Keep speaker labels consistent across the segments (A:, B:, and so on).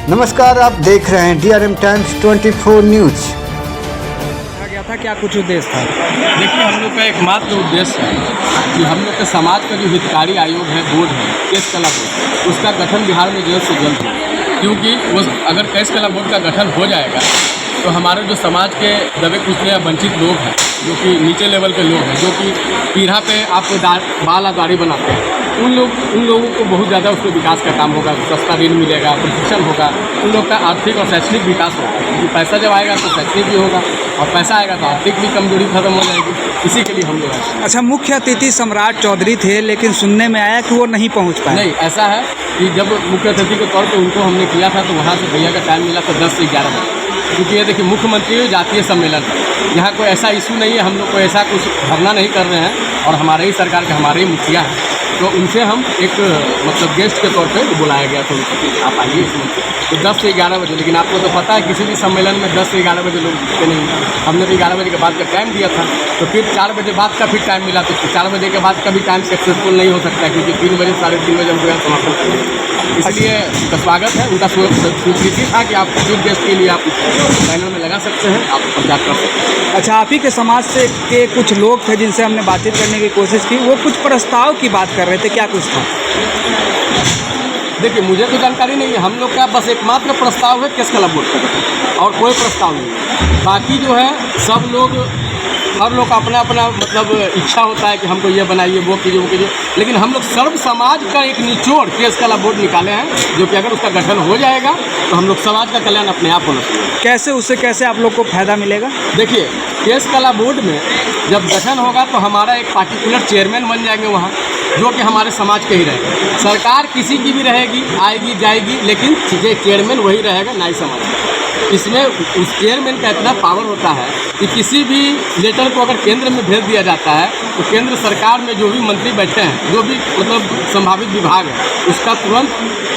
A: नमस्कार, आप देख रहे हैं DRM टाइम्स 24 न्यूज।
B: गया था क्या कुछ उद्देश्य था?
C: देखिए, हम लोग का एकमात्र उद्देश्य है कि हम लोग के समाज का जो हितकारी आयोग है, बोर्ड है, केस कला बोर्ड, उसका गठन बिहार में जल्द से जल्द हो। क्योंकि वो अगर केस कला बोर्ड का गठन हो जाएगा तो हमारे जो समाज के दबे कुचले या वंचित लोग हैं, जो कि नीचे लेवल के लोग हैं, जो कि पीढ़ा पे आपको बाल या दाढ़ी बनाते हैं, उन लोगों को बहुत ज़्यादा उसमें विकास का काम होगा। सस्ता ऋण मिलेगा, प्रशिक्षण होगा, उन लोग का आर्थिक और शैक्षणिक विकास होगा। क्योंकि पैसा जब आएगा तो शैक्षणिक भी होगा और पैसा आएगा तो आर्थिक भी कमजोरी खत्म हो जाएगी। इसी के लिए हम लोग आए।
B: अच्छा, मुख्य अतिथि सम्राट चौधरी थे, लेकिन सुनने में आया कि वो नहीं पहुंच पाए।
C: नहीं, ऐसा है कि जब मुख्य अतिथि के तौर पर उनको हमने किया था तो वहाँ से भैया का टाइम मिला था 10 से 11 बजे। क्योंकि ये देखिए, मुख्यमंत्री जातीय सम्मेलन है, यहाँ कोई ऐसा इशू नहीं है, हम लोग को ऐसा कुछ धरना नहीं कर रहे हैं और हमारे ही सरकार के हमारे ही मुखिया हैं, तो उनसे हम एक मतलब गेस्ट के तौर पे बुलाया गया था उनको, आप आइए इसमें। तो 10 से 11 बजे, लेकिन आपको तो पता है किसी भी सम्मेलन में 10 से 11 बजे लोग दिखते नहीं हैं। हमने तो 11 बजे के बाद का टाइम दिया था, तो फिर 4 बजे बाद का फिर टाइम मिला, तो 4 बजे के बाद का भी टाइम सक्सेसफुल नहीं हो सकता, क्योंकि 3 बजे 3:30 बजे हमको यहाँ समाप्त करेंगे। इसलिए उनका स्वागत है, उनका स्वीकृति था कि आप चीफ गेस्ट के लिए आप पैनल में लगा सकते हैं, आप प्रचार कर सकते हैं।
B: अच्छा, आप ही के समाज से के कुछ लोग थे जिनसे हमने बातचीत करने की कोशिश की, वो कुछ प्रस्ताव की बात कर रहे थे, क्या कुछ था?
C: देखिए, मुझे तो जानकारी नहीं है। हम लोग का बस एकमात्र प्रस्ताव है केस कला बोर्ड का, और कोई प्रस्ताव नहीं है। बाकी जो है सब लोग, हर लोग का अपना अपना मतलब इच्छा होता है कि हमको ये बनाइए, वो कीजिए, वो कीजिए, लेकिन हम लोग सर्व समाज का एक निचोड़ केस कला बोर्ड निकाले हैं, जो कि अगर उसका गठन हो जाएगा तो हम लोग समाज का कल्याण अपने आप होना चाहिए।
B: कैसे, उससे कैसे आप लोग को फायदा मिलेगा?
C: देखिए, केस कला बोर्ड में जब गठन होगा तो हमारा एक पार्टिकुलर चेयरमैन बन जाएंगे वहाँ, जो कि हमारे समाज के ही रहेंगे। सरकार किसी की भी रहेगी, आएगी जाएगी, लेकिन चेयरमैन वही रहेगा, नाई समाज का। इसमें उस चेयरमैन का इतना पावर होता है कि किसी भी लेटर को अगर केंद्र में भेज दिया जाता है तो केंद्र सरकार में जो भी मंत्री बैठे हैं, जो भी मतलब संभावित विभाग है, उसका तुरंत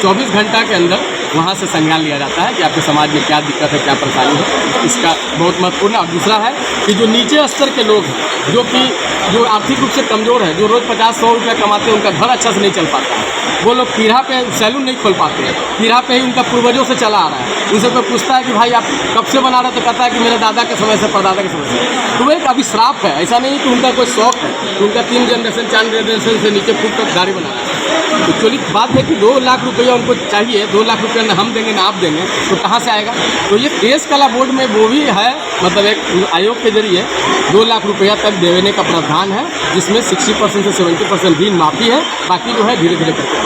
C: 24 घंटा के अंदर वहाँ से संज्ञान लिया जाता है कि आपके समाज में क्या दिक्कत है, क्या परेशानी है। इसका बहुत महत्वपूर्ण। और दूसरा है कि जो नीचे स्तर के लोग हैं, जो आर्थिक रूप से कमज़ोर है, जो रोज़ 50-100 रुपया कमाते हैं, उनका घर अच्छा से नहीं चल पाता है, वो लोग पीढ़ा पे सैलून नहीं खोल पाते हैं, पीढ़ा पे ही उनका पूर्वजों से चला आ रहा है। उनसे कोई पूछता है कि भाई आप कब से बना रहे, तो कहता है कि मेरे दादा के समय से, परदादा के समय से। तो वो एक अभिश्राप है, ऐसा नहीं कि उनका कोई शौक है, तो उनका 3 जनरेशन 4 जनरेशन से नीचे फूट तक गाड़ी बनाना है। तो एक्चुअली बात है कि 2 लाख रुपया उनको चाहिए, 2 लाख रुपया न हम देंगे ना आप देंगे, तो कहाँ से आएगा? तो ये केस कला बोर्ड में वो भी है, मतलब एक आयोग के जरिए 2 लाख रुपया तक देने का प्रावधान है, जिसमें 60% से 70% ऋण माफ़ी है, बाकी जो है धीरे धीरे करके।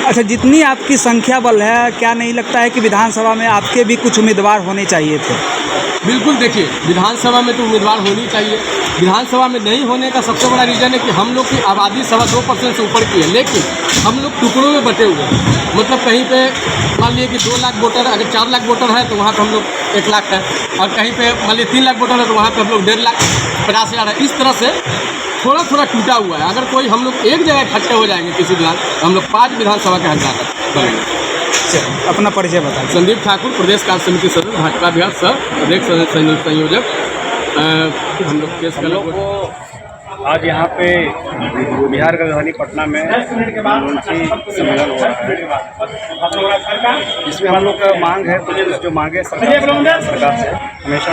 B: अच्छा, जितनी आपकी संख्या बल है, क्या नहीं लगता है कि विधानसभा में आपके भी कुछ उम्मीदवार होने चाहिए थे?
C: बिल्कुल, देखिए, विधानसभा में तो उम्मीदवार होनी चाहिए। विधानसभा में नहीं होने का सबसे बड़ा रीज़न है कि हम लोग की आबादी 2.25% से ऊपर की है, लेकिन हम लोग टुकड़ों में बटे हुए हैं। मतलब कहीं पे मान लीजिए कि 2 लाख वोटर, अगर 4 लाख वोटर है तो वहाँ पर हम लोग 1 लाख है, और कहीं पे मान लीजिए 3 लाख वोटर है तो वहाँ पर हम लोग 1.5 लाख 50,000 है। इस तरह से थोड़ा थोड़ा टूटा हुआ है। अगर कोई हम लोग एक जगह इकट्ठे हो जाएंगे किसी विधान, तो हम लोग 5 विधानसभा के हकदार बनेंगे।
B: अपना परिचय बताएं।
C: संदीप ठाकुर, प्रदेश कार्य समिति सदस्य, भाजपा बिहार सह प्रदेश संयोजक। हम लोग केस कला बोर्ड
D: आज यहाँ पे बिहार की राजधानी पटना में मुंशी सम्मेलन हो रहा है। इसमें हम लोग का मांग है, कुछ जो मांगे सरकार से हमेशा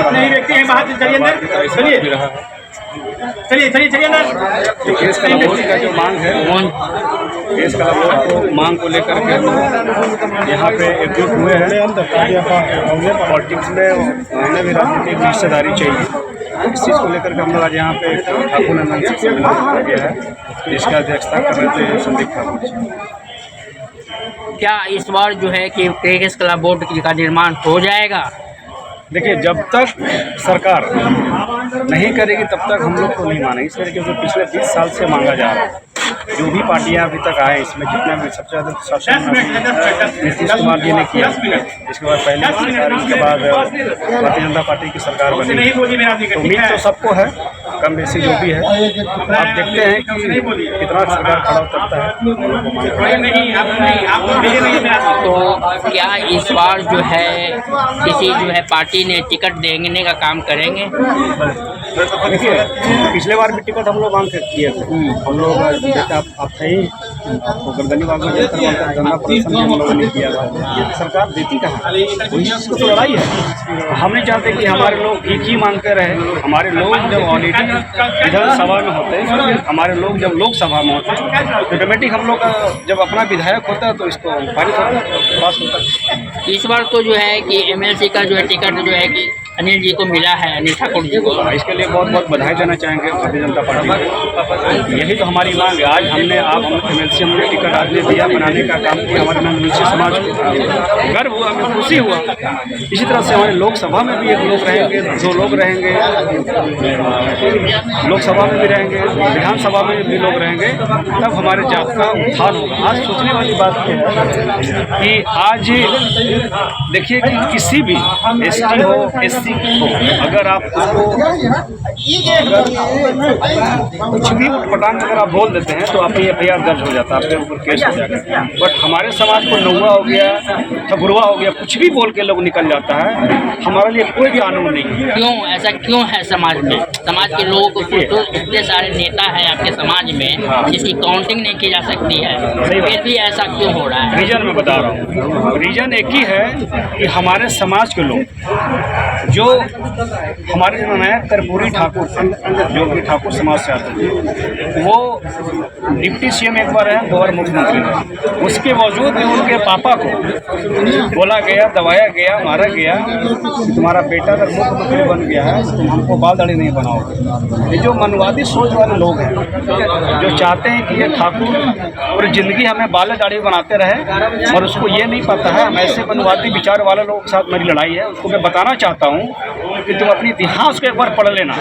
D: केस कला बोर्ड का जो मांग है, केस कला बोर्ड को मांग को लेकर के यहाँ पे एकजुट हुए हैं। पॉलिटिक्स में हमें भी राजनीतिक हिस्सेदारी चाहिए, इस चीज़ को लेकर के हम लोग आज यहाँ पे ठाकुर नंदन से सम्मेलन किया गया है, जिसका अध्यक्षता कर रहे थे संदीप ठाकुर जी।
E: क्या इस बार जो है कि केस कला बोर्ड का निर्माण हो जाएगा?
D: देखिए, जब तक सरकार नहीं करेगी तब तक हम लोग को नहीं मानेंगे। इस तरीके से पिछले 20 साल से मांगा जा रहा है। जो भी पार्टियां अभी तक आए, इसमें जितना भी सबसे ज़्यादा शासन नीतीश कुमार जी ने किया, इसके बाद पहले सरकार, इसके बाद भारतीय जनता पार्टी की सरकार बनी। तो उम्मीद तो सबको है, कम बेसी जो भी है। आप देखते हैं कि कितना सरकार खड़ा उतरता है।
E: तो क्या इस बार जो है किसी जो है पार्टी ने टिकट देने का काम करेंगे?
D: देखिए पिछले बार भी टिकट हम लोग मांग के किए थे। हम लोग जैसे आप थे ही, आपको गर्दनी बाग में गंगा प्रदर्शन भी हम लोगों ने किया था। ये सरकार देती कहाँ, वही चीज़ को तो लड़ाई है। हम नहीं चाहते कि हमारे लोग एक ही मांगते रहे। हमारे लोग जब ऑलरेडी विधानसभा में होते हैं, हमारे लोग जब लोकसभा में होते हैं, ऑटोमेटिक हम लोग का जब अपना विधायक होता है तो इसको पारित होता है, पास होता है।
E: इस बार तो जो है कि एमएलसी का जो है टिकट जो है कि अनिल जी को मिला है, अनिल ठाकुर जी को।
D: इसके लिए बहुत बहुत बधाई देना चाहेंगे भारतीय जनता पार्टी को। यही तो हमारी मांग है। आज हमने आप एमएलसी हमने टिकट आज ने दिया, बनाने का काम किया, हमारे नंदवंशी समाज को गर्व हुआ, हमें खुशी हुआ। इसी तरह से हमारे लोकसभा में भी एक लोग रहेंगे, 2 लोग रहेंगे, लोकसभा में भी रहेंगे, विधानसभा में भी लोग रहेंगे, तब हमारे जात का उत्थान होगा। आज सोचने वाली बात है कि आज देखिए कि किसी भी एसटी हो, एससी हो, अगर आप उसको कुछ भी उठपटांग अगर आप बोल देते हैं तो आपकी एफआईआर दर्ज हो जाता है, आपके ऊपर केस हो जाता है। बट हमारे समाज को नौवा हो गया, ठगुरवा हो गया, कुछ भी बोल के लोग निकल जाता है। हमारे लिए कोई भी कानून नहीं है।
E: क्यों ऐसा क्यों है समाज में? समाज के लोगों को तो इतने सारे नेता हैं आपके समाज में जिसकी काउंटिंग नहीं की जा सकती है, फिर भी ऐसा क्यों हो रहा है?
D: रीजन मैं बता रहा हूँ। रीजन एक ही है कि हमारे समाज के लोग जो हमारे जो नया कर्पूरी ठाकुर जो कि ठाकुर समाज से आते थे, वो डिप्टी सीएम एक बार हैं, 2 बार मुख्यमंत्री रहे। उसके बावजूद भी उनके पापा को बोला गया, दबाया गया, मारा गया कि तुम्हारा बेटा अगर मुख्यमंत्री बन गया है तो तुम हमको बाल दाढ़ी नहीं बनाओगे। ये जो मनवादी सोच वाले लोग हैं, जो चाहते हैं कि ये ठाकुर पूरी ज़िंदगी हमें बाल दाढ़ी बनाते रहे, और उसको ये नहीं पता है हम ऐसे मनवादी विचार वाले लोगों के साथ मेरी लड़ाई है। उसको मैं बताना चाहता हूँ कि तुम अपनी इतिहास को एक बार पढ़ लेना।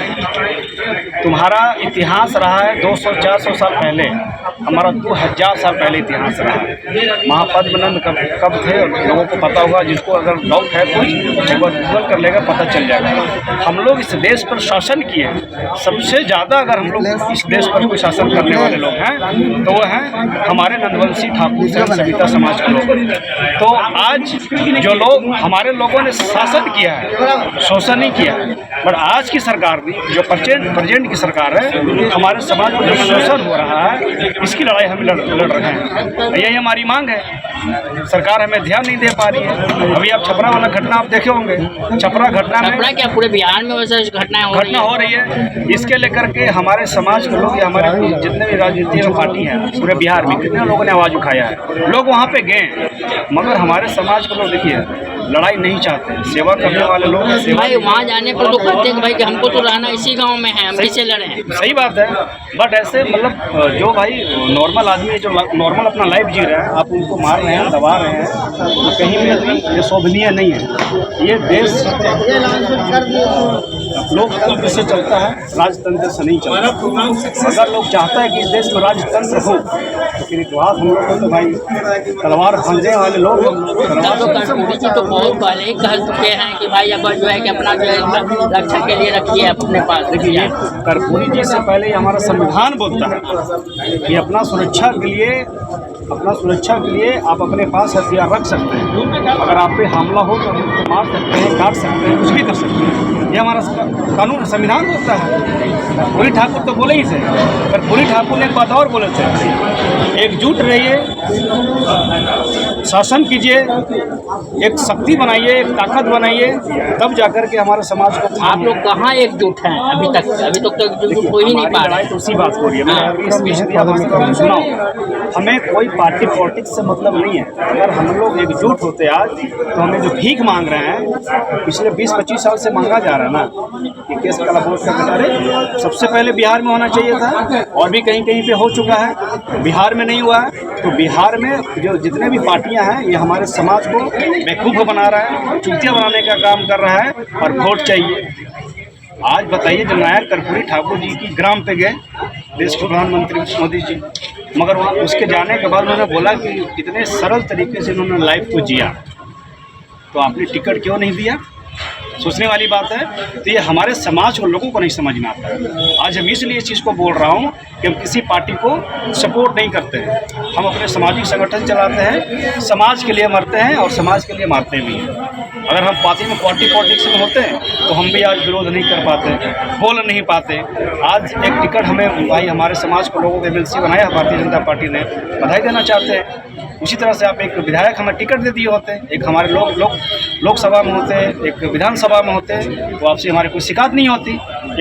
D: तुम्हारा इतिहास रहा है 200-400 साल पहले, हमारा 2000 साल पहले इतिहास रहा है। महापद्मनंद कब थे लोगों को पता होगा, जिसको अगर डाउट है कोई एक बार गूगल कर लेगा, पता चल जाएगा। हम लोग इस देश पर शासन किए, सबसे ज़्यादा अगर हम लोग इस देश पर कोई शासन करने वाले लोग हैं तो वो हैं हमारे नंदवंशी ठाकुर सविता समाज के लोग। तो आज जो लोग हमारे लोगों ने शासन किया है, शोषण नहीं किया, पर आज की सरकार भी जो प्रेजेंट की सरकार है, हमारे समाज में जो शोषण हो रहा है, इसकी लड़ाई हम लड़ रहे हैं। यही हमारी मांग है। सरकार हमें ध्यान नहीं दे पा रही है। अभी आप छपरा वाला घटना आप देखे होंगे, छपरा घटना में
E: क्या पूरे बिहार में वैसे घटना हो रही है?
D: इसके लेकर के हमारे समाज के लोग या हमारे जितने भी राजनीतिक पार्टी हैं पूरे बिहार में कितने लोगों ने आवाज़ उठाया है। लोग वहाँ पे गए, मगर हमारे समाज के लोग देखिए लड़ाई नहीं चाहते, सेवा करने वाले लोग हैं।
E: भाई वहाँ जाने पर तो कहते हैं भाई कि हमको तो रहना इसी गांव में है, हम किससे लड़े?
D: सही बात है, बट ऐसे मतलब जो भाई नॉर्मल आदमी है, जो नॉर्मल अपना लाइफ जी रहा है, आप उनको मार रहे हैं, दबा रहे हैं, तो कहीं भी ये शोभनीय नहीं है। ये देश लोकतंत्र से चलता है, राजतंत्र से नहीं चलता। अगर लोग चाहता है कि इस देश में राजतंत्र हो तो फिर इतिहास हम लोग को तो भाई तलवार भांजने वाले लोग
E: तो बहुत पहले ही कह चुके हैं कि भाई अब जो है कि अपना जो है रक्षा के लिए रखिए अपने पास।
D: देखिए कर्पूरी जी से पहले हमारा संविधान बोलता है कि अपना सुरक्षा के लिए आप अपने पास हथियार रख सकते हैं। अगर आप पे हमला हो तो उसको मार सकते हैं, काट सकते हैं, कुछ भी कर सकते हैं। ये हमारा कानून संविधान बोलता है। कर्पूरी ठाकुर तो बोले ही थे। कर्पूरी ठाकुर ने एक बात और बोले थे, एकजुट रहिए, शासन कीजिए, एक शक्ति बनाइए, एक ताकत बनाइए, तब जाकर के हमारे समाज को।
E: आप लोग कहाँ एकजुट हैं अभी तक तो एकजुट हो ही नहीं पा रहा है।
D: तो उसी बात हो रही है। मैंने स्पीच दिया, सुनाओ। हमें कोई पार्टी पॉलिटिक्स से मतलब नहीं है। अगर हम लोग एकजुट होते आज तो हमें जो भीख मांग रहे हैं पिछले 20-25 साल से मांगा जा रहा है ना, कि केस काला वोट का कटारे सबसे पहले बिहार में होना चाहिए था, और भी कहीं कहीं पे हो चुका है, बिहार में नहीं हुआ है। तो बिहार में जो जितने भी पार्टियां हैं ये हमारे समाज को बेवकूफ़ बना रहा है, चूतिया बनाने का काम कर रहा है, और वोट चाहिए। आज बताइए, जब नायक कर्पूरी ठाकुर जी की ग्राम पे गए देश के प्रधानमंत्री मोदी जी, मगर वहाँ उसके जाने के बाद उन्होंने बोला कि इतने सरल तरीके से उन्होंने लाइफ को जिया, तो आपने टिकट क्यों नहीं दिया? सोचने वाली बात है। तो ये हमारे समाज और लोगों को नहीं समझ में आता है। आज हम इसलिए इस चीज़ को बोल रहा हूँ कि हम किसी पार्टी को सपोर्ट नहीं करते हैं। हम अपने सामाजिक संगठन चलाते हैं, समाज के लिए मरते हैं और समाज के लिए मारते भी हैं। अगर हम पार्टी पॉलिटिक्स में होते हैं तो हम भी आज विरोध नहीं कर पाते, बोल नहीं पाते। आज एक टिकट हमें भाई हमारे समाज को लोगों को MLC बनाया भारतीय जनता पार्टी ने, बधाई देना चाहते हैं। उसी तरह से आप एक विधायक हमें टिकट दे दिए होते, एक हमारे लोकसभा में होते, एक विधानसभा में होते, तो आपसे हमारी कोई शिकायत नहीं होती।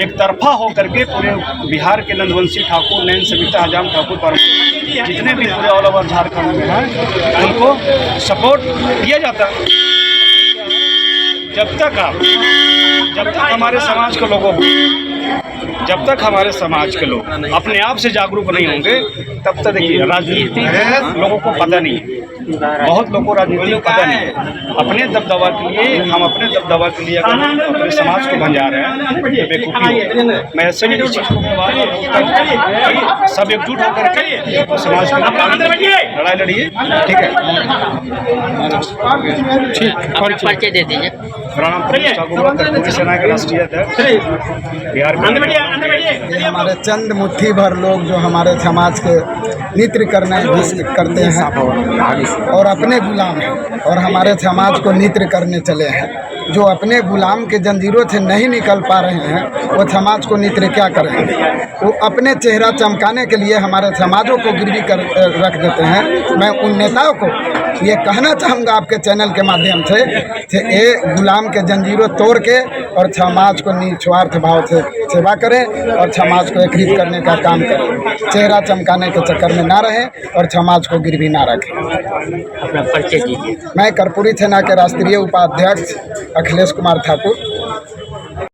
D: एक तरफा हो करके पूरे बिहार के नंदवंशी ठाकुर, नैन सविता, हजाम ठाकुर पर जितने भी पूरे ऑल ओवर झारखंड में हैं उनको सपोर्ट दिया जाता है। जब तक हमारे समाज के लोगों जब तक हमारे समाज के लोग अपने आप से जागरूक नहीं होंगे तब तक देखिए राजनीति लोगों को पता नहीं है। बहुत लोगों को राजनीति पता नहीं है। अपने दबदबा के लिए हम अपने दबदबा के लिए अगर अपने समाज को भंजा रहे हैं तो बेवकूफ़ी हो। मैं ऐसे ही इस चीज़ को सब एकजुट होकर के तो समाज के लिए लड़ाई लड़िए। ठीक है,
E: ठीक, परिचय दे दीजिए।
D: राणा ठाकुर कर्पूरी सेना के राष्ट्रीय अध्यक्ष बिहार के।
F: ये हमारे चंद मुट्ठी भर लोग जो हमारे समाज के नृत्य करते हैं और अपने गुलाम हैं और हमारे समाज को नृत्य करने चले हैं। जो अपने गुलाम के जंजीरों से नहीं निकल पा रहे हैं वो समाज को नृत्य क्या करेंगे। वो अपने चेहरा चमकाने के लिए हमारे समाजों को गिरवी कर रख देते हैं। मैं उन नेताओं को ये कहना चाहूँगा आपके चैनल के माध्यम से कि ये गुलाम के जंजीरों तोड़ के और समाज को निस्वार्थ भाव से सेवा करें और समाज को एकत्रित करने का काम करें। चेहरा चमकाने के चक्कर में ना रहें और समाज को गिरवी ना रखें।
E: अपना परिचय दीजिए।
F: मैं कर्पूरी सेना के राष्ट्रीय उपाध्यक्ष अखिलेश कुमार ठाकुर।